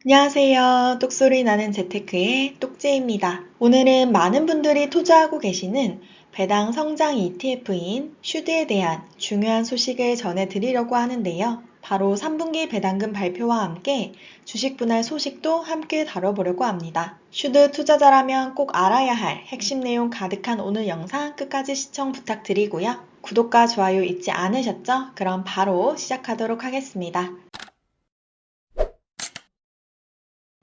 안녕하세요. 똑소리 나는 재테크의 똑재입니다. 오늘은 많은 분들이 투자하고 계시는 배당 성장 ETF인 슈드에 대한 중요한 소식을 전해드리려고 하는데요. 바로 3분기 배당금 발표와 함께 주식 분할 소식도 함께 다뤄보려고 합니다. 슈드 투자자라면 꼭 알아야 할 핵심 내용 가득한 오늘 영상 끝까지 시청 부탁드리고요. 구독과 좋아요 잊지 않으셨죠? 그럼 바로 시작하도록 하겠습니다.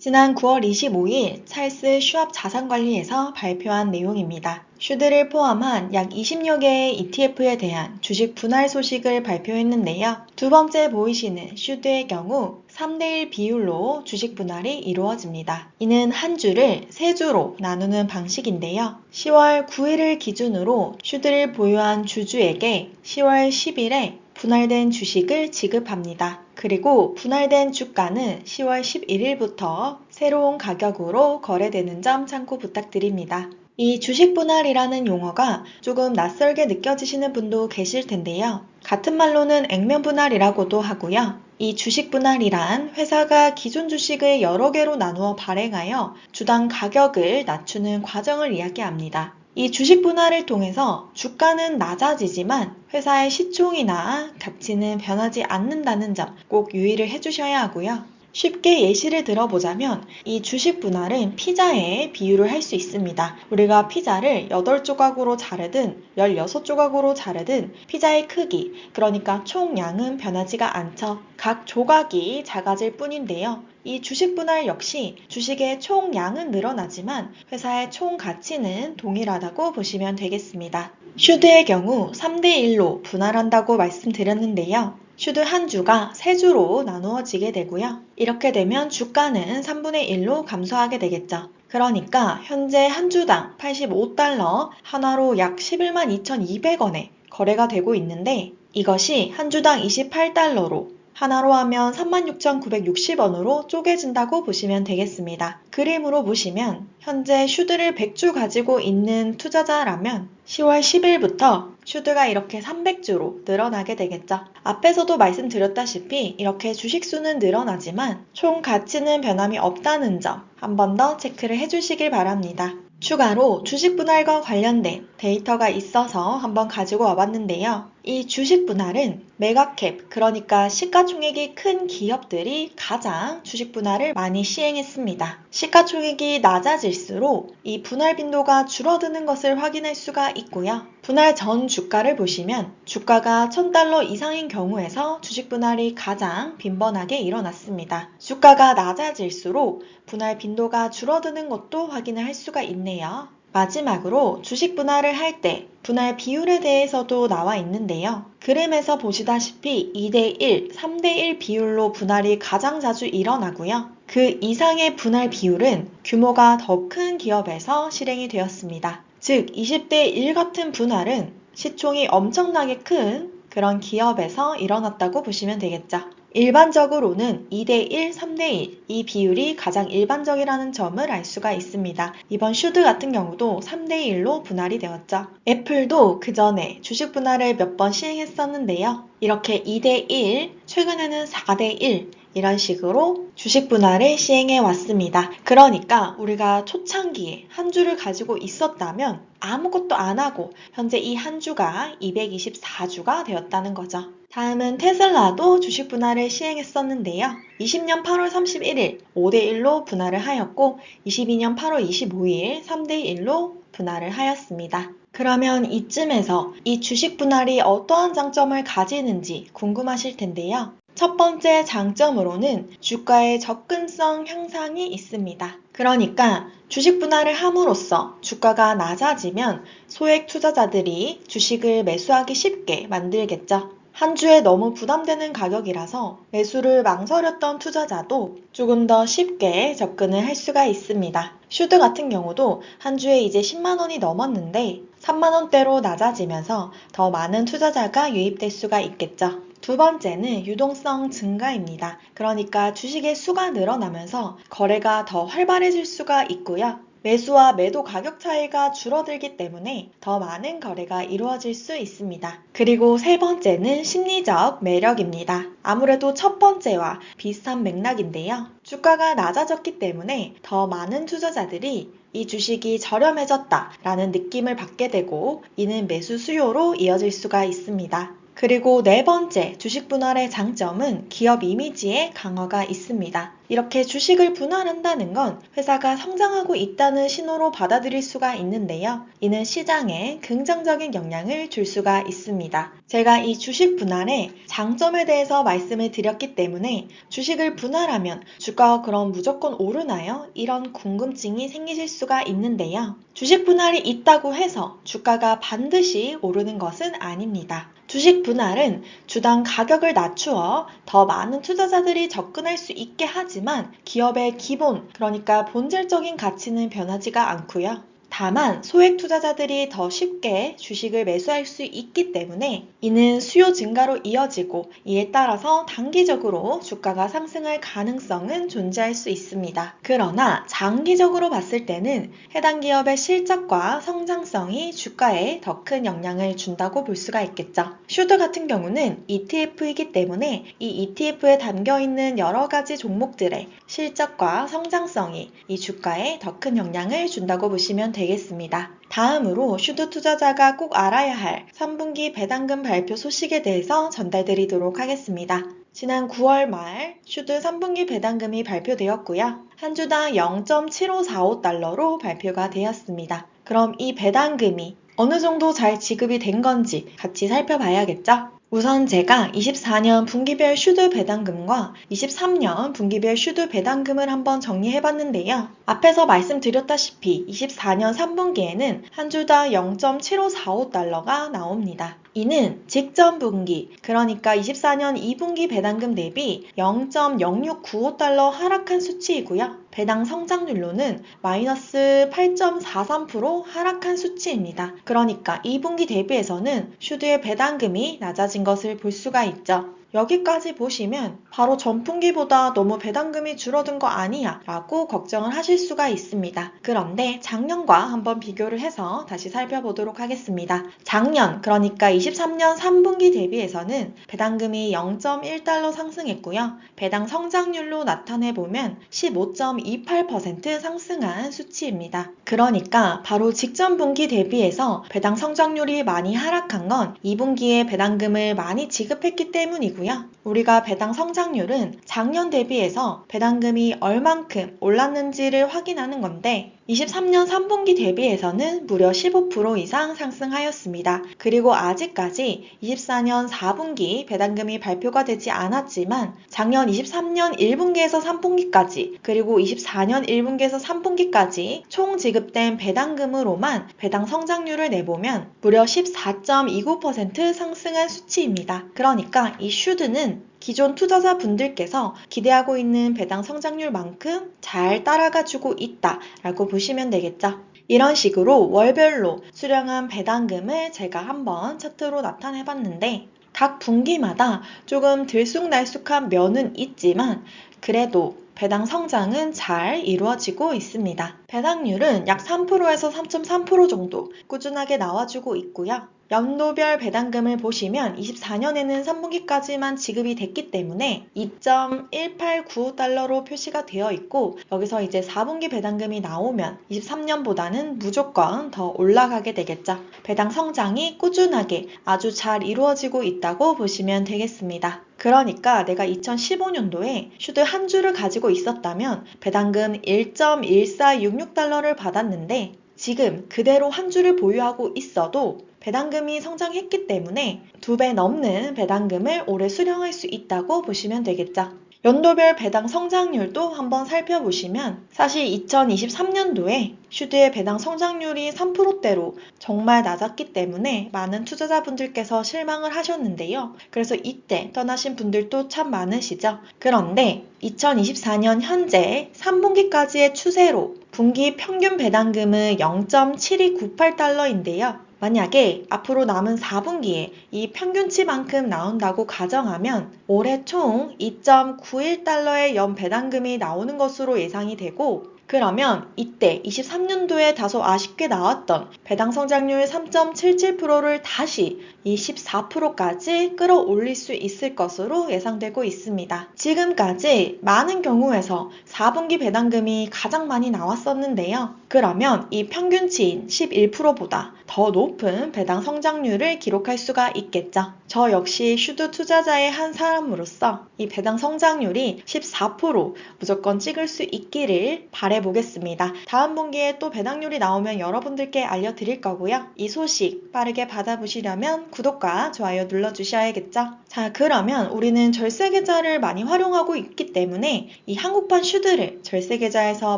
지난 9월 25일 찰스 슈왑 자산관리에서 발표한 내용입니다. 슈드를 포함한 약 20여 개의 ETF에 대한 주식 분할 소식을 발표했는데요. 두 번째 보이시는 슈드의 경우 3대1 비율로 주식 분할이 이루어집니다. 이는 한 주를 세 주로 나누는 방식인데요. 10월 9일을 기준으로 슈드를 보유한 주주에게 10월 10일에 분할된 주식을 지급합니다. 그리고 분할된 주가는 10월 11일부터 새로운 가격으로 거래되는 점 참고 부탁드립니다. 이 주식 분할이라는 용어가 조금 낯설게 느껴지시는 분도 계실 텐데요. 같은 말로는 액면 분할이라고도 하고요. 이 주식 분할이란 회사가 기존 주식을 여러 개로 나누어 발행하여 주당 가격을 낮추는 과정을 이야기합니다. 이 주식 분할을 통해서 주가는 낮아지지만 회사의 시총이나 가치는 변하지 않는다는 점 꼭 유의를 해주셔야 하고요. 쉽게 예시를 들어보자면 이 주식 분할은 피자에 비유를 할 수 있습니다. 우리가 피자를 8조각으로 자르든 16조각으로 자르든 피자의 크기, 그러니까 총 양은 변하지가 않죠. 각 조각이 작아질 뿐인데요. 이 주식 분할 역시 주식의 총 양은 늘어나지만 회사의 총 가치는 동일하다고 보시면 되겠습니다. 슈드의 경우 3대1로 분할한다고 말씀드렸는데요. 슈드 한 주가 세 주로 나누어지게 되고요. 이렇게 되면 주가는 3분의 1로 감소하게 되겠죠. 그러니까 현재 한 주당 85달러, 하나로 약 11만 2,200원에 거래가 되고 있는데 이것이 한 주당 28달러로 하나로 하면 36,960원으로 쪼개진다고 보시면 되겠습니다. 그림으로 보시면 현재 슈드를 100주 가지고 있는 투자자라면 10월 10일부터 슈드가 이렇게 300주로 늘어나게 되겠죠. 앞에서도 말씀드렸다시피 이렇게 주식수는 늘어나지만 총 가치는 변함이 없다는 점 한 번 더 체크를 해주시길 바랍니다. 추가로 주식 분할과 관련된 데이터가 있어서 한번 가지고 와봤는데요. 이 주식 분할은 메가캡, 그러니까 시가총액이 큰 기업들이 가장 주식 분할을 많이 시행했습니다. 시가총액이 낮아질수록 이 분할 빈도가 줄어드는 것을 확인할 수가 있고요. 분할 전 주가를 보시면 주가가 1,000달러 이상인 경우에서 주식 분할이 가장 빈번하게 일어났습니다. 주가가 낮아질수록 분할 빈도가 줄어드는 것도 확인을 할 수가 있네요. 마지막으로 주식 분할을 할 때 분할 비율에 대해서도 나와 있는데요. 그림에서 보시다시피 2대1, 3대1 비율로 분할이 가장 자주 일어나고요. 그 이상의 분할 비율은 규모가 더 큰 기업에서 실행이 되었습니다. 즉 20대1 같은 분할은 시총이 엄청나게 큰 그런 기업에서 일어났다고 보시면 되겠죠. 일반적으로는 2대1, 3대1 이 비율이 가장 일반적이라는 점을 알 수가 있습니다. 이번 슈드 같은 경우도 3대1로 분할이 되었죠. 애플도 그 전에 주식 분할을 몇 번 시행했었는데요. 이렇게 2대1, 최근에는 4대1 이런 식으로 주식 분할을 시행해 왔습니다. 그러니까 우리가 초창기에 한 주를 가지고 있었다면 아무것도 안 하고 현재 이 한 주가 224주가 되었다는 거죠. 다음은 테슬라도 주식 분할을 시행했었는데요. 20년 8월 31일 5대1로 분할을 하였고 22년 8월 25일 3대1로 분할을 하였습니다. 그러면 이쯤에서 이 주식 분할이 어떠한 장점을 가지는지 궁금하실 텐데요. 첫 번째 장점으로는 주가의 접근성 향상이 있습니다. 그러니까 주식 분할을 함으로써 주가가 낮아지면 소액 투자자들이 주식을 매수하기 쉽게 만들겠죠. 한 주에 너무 부담되는 가격이라서 매수를 망설였던 투자자도 조금 더 쉽게 접근을 할 수가 있습니다. 슈드 같은 경우도 한 주에 이제 10만 원이 넘었는데 3만 원대로 낮아지면서 더 많은 투자자가 유입될 수가 있겠죠. 두 번째는 유동성 증가입니다. 그러니까 주식의 수가 늘어나면서 거래가 더 활발해질 수가 있고요. 매수와 매도 가격 차이가 줄어들기 때문에 더 많은 거래가 이루어질 수 있습니다. 그리고 세 번째는 심리적 매력입니다. 아무래도 첫 번째와 비슷한 맥락인데요. 주가가 낮아졌기 때문에 더 많은 투자자들이 이 주식이 저렴해졌다라는 느낌을 받게 되고 이는 매수 수요로 이어질 수가 있습니다. 그리고 네 번째, 주식 분할의 장점은 기업 이미지의 강화가 있습니다. 이렇게 주식을 분할한다는 건 회사가 성장하고 있다는 신호로 받아들일 수가 있는데요. 이는 시장에 긍정적인 영향을 줄 수가 있습니다. 제가 이 주식 분할의 장점에 대해서 말씀을 드렸기 때문에 주식을 분할하면 주가가 그럼 무조건 오르나요? 이런 궁금증이 생기실 수가 있는데요. 주식 분할이 있다고 해서 주가가 반드시 오르는 것은 아닙니다. 주식 분할은 주당 가격을 낮추어 더 많은 투자자들이 접근할 수 있게 하지만 기업의 기본, 그러니까 본질적인 가치는 변하지가 않고요. 다만 소액 투자자들이 더 쉽게 주식을 매수할 수 있기 때문에 이는 수요 증가로 이어지고 이에 따라서 단기적으로 주가가 상승할 가능성은 존재할 수 있습니다. 그러나 장기적으로 봤을 때는 해당 기업의 실적과 성장성이 주가에 더 큰 영향을 준다고 볼 수가 있겠죠. 슈드 같은 경우는 ETF이기 때문에 이 ETF에 담겨있는 여러 가지 종목들의 실적과 성장성이 이 주가에 더 큰 영향을 준다고 보시면 되겠습니다. 다음으로 슈드 투자자가 꼭 알아야 할 3분기 배당금 발표 소식에 대해서 전달드리도록 하겠습니다. 지난 9월 말 슈드 3분기 배당금이 발표되었고요. 한 주당 0.7545달러로 발표가 되었습니다. 그럼 이 배당금이 어느 정도 잘 지급이 된 건지 같이 살펴봐야겠죠? 우선 제가 24년 분기별 슈드 배당금과 23년 분기별 슈드 배당금을 한번 정리해봤는데요. 앞에서 말씀드렸다시피 24년 3분기에는 한 주당 0.7545달러가 나옵니다. 이는 직전 분기, 그러니까 24년 2분기 배당금 대비 0.0695달러 하락한 수치이고요. 배당 성장률로는 마이너스 8.43% 하락한 수치입니다. 그러니까 2분기 대비해서는 슈드의 배당금이 낮아진 것을 볼 수가 있죠. 여기까지 보시면 바로 전분기보다 너무 배당금이 줄어든 거 아니야 라고 걱정을 하실 수가 있습니다. 그런데 작년과 한번 비교를 해서 다시 살펴보도록 하겠습니다. 작년, 그러니까 23년 3분기 대비해서는 배당금이 0.1달러 상승했고요. 배당 성장률로 나타내보면 15.28% 상승한 수치입니다. 그러니까 바로 직전 분기 대비해서 배당 성장률이 많이 하락한 건 2분기에 배당금을 많이 지급했기 때문이고요. 우리가 배당 성장률은 작년 대비해서 배당금이 얼만큼 올랐는지를 확인하는 건데 23년 3분기 대비해서는 무려 15% 이상 상승하였습니다. 그리고 아직까지 24년 4분기 배당금이 발표가 되지 않았지만 작년 23년 1분기에서 3분기까지 그리고 24년 1분기에서 3분기까지 총 지급된 배당금으로만 배당 성장률을 내보면 무려 14.29% 상승한 수치입니다. 그러니까 이 슈드는 기존 투자자분들께서 기대하고 있는 배당 성장률만큼 잘 따라가주고 있다라고 보시면 되겠죠. 이런 식으로 월별로 수령한 배당금을 제가 한번 차트로 나타내봤는데 각 분기마다 조금 들쑥날쑥한 면은 있지만 그래도 배당 성장은 잘 이루어지고 있습니다. 배당률은 약 3%에서 3.3% 정도 꾸준하게 나와주고 있고요. 연도별 배당금을 보시면 24년에는 3분기까지만 지급이 됐기 때문에 2.1895달러로 표시가 되어 있고 여기서 이제 4분기 배당금이 나오면 23년보다는 무조건 더 올라가게 되겠죠. 배당 성장이 꾸준하게 아주 잘 이루어지고 있다고 보시면 되겠습니다. 그러니까 내가 2015년도에 슈드 한 주를 가지고 있었다면 배당금 1.1466달러를 받았는데 지금 그대로 한 주를 보유하고 있어도 배당금이 성장했기 때문에 2배 넘는 배당금을 올해 수령할 수 있다고 보시면 되겠죠. 연도별 배당 성장률도 한번 살펴보시면 사실 2023년도에 슈드의 배당 성장률이 3%대로 정말 낮았기 때문에 많은 투자자분들께서 실망을 하셨는데요. 그래서 이때 떠나신 분들도 참 많으시죠. 그런데 2024년 현재 3분기까지의 추세로 분기 평균 배당금은 0.7298달러인데요. 만약에 앞으로 남은 4분기에 이 평균치만큼 나온다고 가정하면 올해 총 2.91달러의 연 배당금이 나오는 것으로 예상이 되고, 그러면 이때 23년도에 다소 아쉽게 나왔던 배당 성장률 3.77%를 다시 이 14%까지 끌어올릴 수 있을 것으로 예상되고 있습니다. 지금까지 많은 경우에서 4분기 배당금이 가장 많이 나왔었는데요. 그러면 이 평균치인 11%보다 더 높은 배당 성장률을 기록할 수가 있겠죠. 저 역시 슈드 투자자의 한 사람으로서 이 배당 성장률이 14% 무조건 찍을 수 있기를 바라보겠습니다. 다음 분기에 또 배당률이 나오면 여러분들께 알려드릴 거고요. 이 소식 빠르게 받아보시려면 구독과 좋아요 눌러주셔야겠죠. 자, 그러면 우리는 절세계좌를 많이 활용하고 있기 때문에 이 한국판 슈드를 절세계좌에서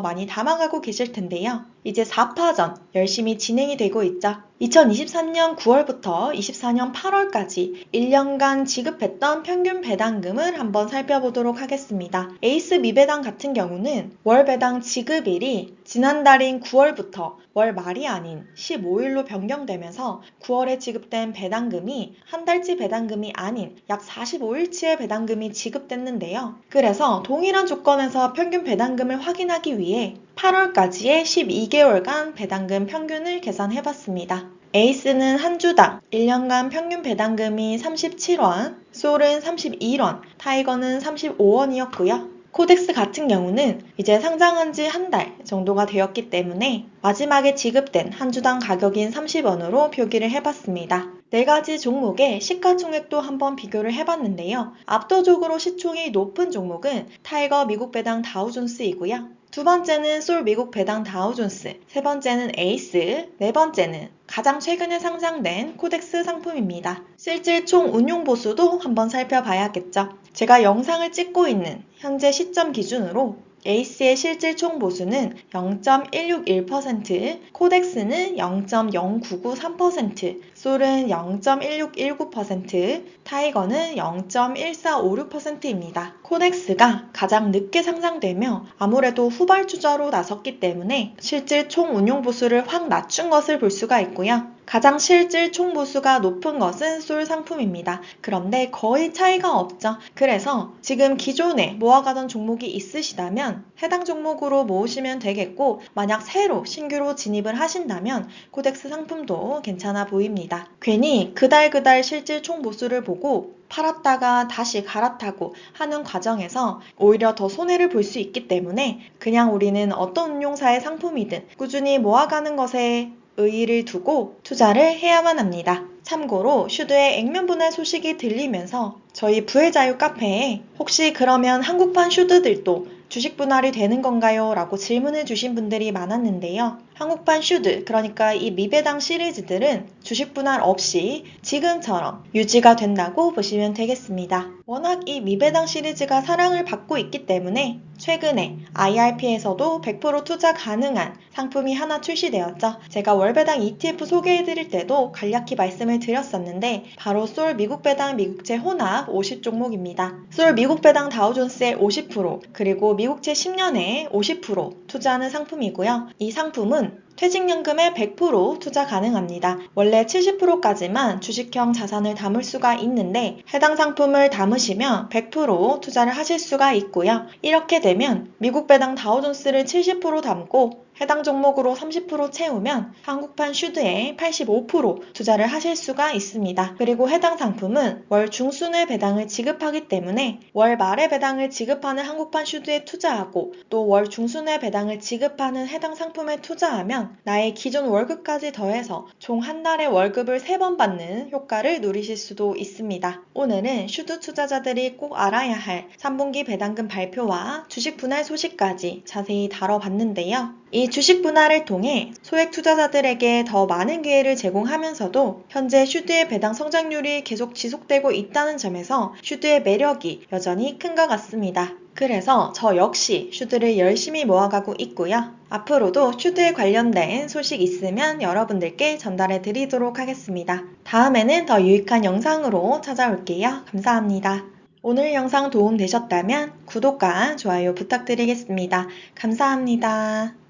많이 담아가고 계실 텐데요. 이제 4파전 열심히 진행이 되고 있죠. 2023년 9월부터 24년 8월까지 1년간 지급했던 평균 배당금을 한번 살펴보도록 하겠습니다. 에이스 미배당 같은 경우는 월 배당 지급일이 지난달인 9월부터 월 말이 아닌 15일로 변경되면서 9월에 지급된 배당금이 한 달치 배당금이 아닌 약 45일치의 배당금이 지급됐는데요. 그래서 동일한 조건에서 평균 배당금을 확인하기 위해 8월까지의 12개월간 배당금 평균을 계산해봤습니다. 에이스는 한 주당 1년간 평균 배당금이 37원, 솔은 31원, 타이거는 35원이었고요. 코덱스 같은 경우는 이제 상장한 지 한 달 정도가 되었기 때문에 마지막에 지급된 한 주당 가격인 30원으로 표기를 해봤습니다. 4가지 종목의 시가총액도 한번 비교를 해봤는데요. 압도적으로 시총이 높은 종목은 타이거 미국 배당 다우존스이고요. 두 번째는 솔 미국 배당 다우존스, 세 번째는 에이스, 네 번째는 가장 최근에 상장된 코덱스 상품입니다. 실질 총 운용 보수도 한번 살펴봐야겠죠. 제가 영상을 찍고 있는 현재 시점 기준으로 에이스의 실질 총 보수는 0.161%, 코덱스는 0.0993%, 솔은 0.1619%, 타이거는 0.1456%입니다. 코덱스가 가장 늦게 상장되며 아무래도 후발주자로 나섰기 때문에 실질 총 운용 보수를 확 낮춘 것을 볼 수가 있고요. 가장 실질 총 보수가 높은 것은 솔 상품입니다. 그런데 거의 차이가 없죠. 그래서 지금 기존에 모아가던 종목이 있으시다면 해당 종목으로 모으시면 되겠고, 만약 새로 신규로 진입을 하신다면 코덱스 상품도 괜찮아 보입니다. 괜히 그달 실질 총 보수를 보고 팔았다가 다시 갈아타고 하는 과정에서 오히려 더 손해를 볼 수 있기 때문에 그냥 우리는 어떤 운용사의 상품이든 꾸준히 모아가는 것에 의의를 두고 투자를 해야만 합니다. 참고로 슈드의 액면 분할 소식이 들리면서 저희 부의자유 카페에 혹시 그러면 한국판 슈드들도 주식 분할이 되는 건가요? 라고 질문을 주신 분들이 많았는데요. 한국판 슈드, 그러니까 이 미배당 시리즈들은 주식 분할 없이 지금처럼 유지가 된다고 보시면 되겠습니다. 워낙 이 미배당 시리즈가 사랑을 받고 있기 때문에 최근에 IRP에서도 100% 투자 가능한 상품이 하나 출시되었죠. 제가 월배당 ETF 소개해드릴 때도 간략히 말씀을 드렸었는데 바로 솔 미국 배당 미국채 혼합 50종목입니다. 솔 미국 배당 다우존스의 50%, 그리고 미국채 10년에 50% 투자하는 상품이고요. 이 상품은 퇴직연금에 100% 투자 가능합니다. 원래 70%까지만 주식형 자산을 담을 수가 있는데 해당 상품을 담으시면 100% 투자를 하실 수가 있고요. 이렇게 되면 미국 배당 다우존스를 70% 담고 해당 종목으로 30% 채우면 한국판 슈드에 85% 투자를 하실 수가 있습니다. 그리고 해당 상품은 월 중순에 배당을 지급하기 때문에 월 말에 배당을 지급하는 한국판 슈드에 투자하고 또 월 중순에 배당을 지급하는 해당 상품에 투자하면 나의 기존 월급까지 더해서 총 한 달에 월급을 3번 받는 효과를 누리실 수도 있습니다. 오늘은 슈드 투자자들이 꼭 알아야 할 3분기 배당금 발표와 주식 분할 소식까지 자세히 다뤄봤는데요. 이 주식 분할을 통해 소액 투자자들에게 더 많은 기회를 제공하면서도 현재 슈드의 배당 성장률이 계속 지속되고 있다는 점에서 슈드의 매력이 여전히 큰 것 같습니다. 그래서 저 역시 슈드를 열심히 모아가고 있고요. 앞으로도 슈드에 관련된 소식 있으면 여러분들께 전달해 드리도록 하겠습니다. 다음에는 더 유익한 영상으로 찾아올게요. 감사합니다. 오늘 영상 도움 되셨다면 구독과 좋아요 부탁드리겠습니다. 감사합니다.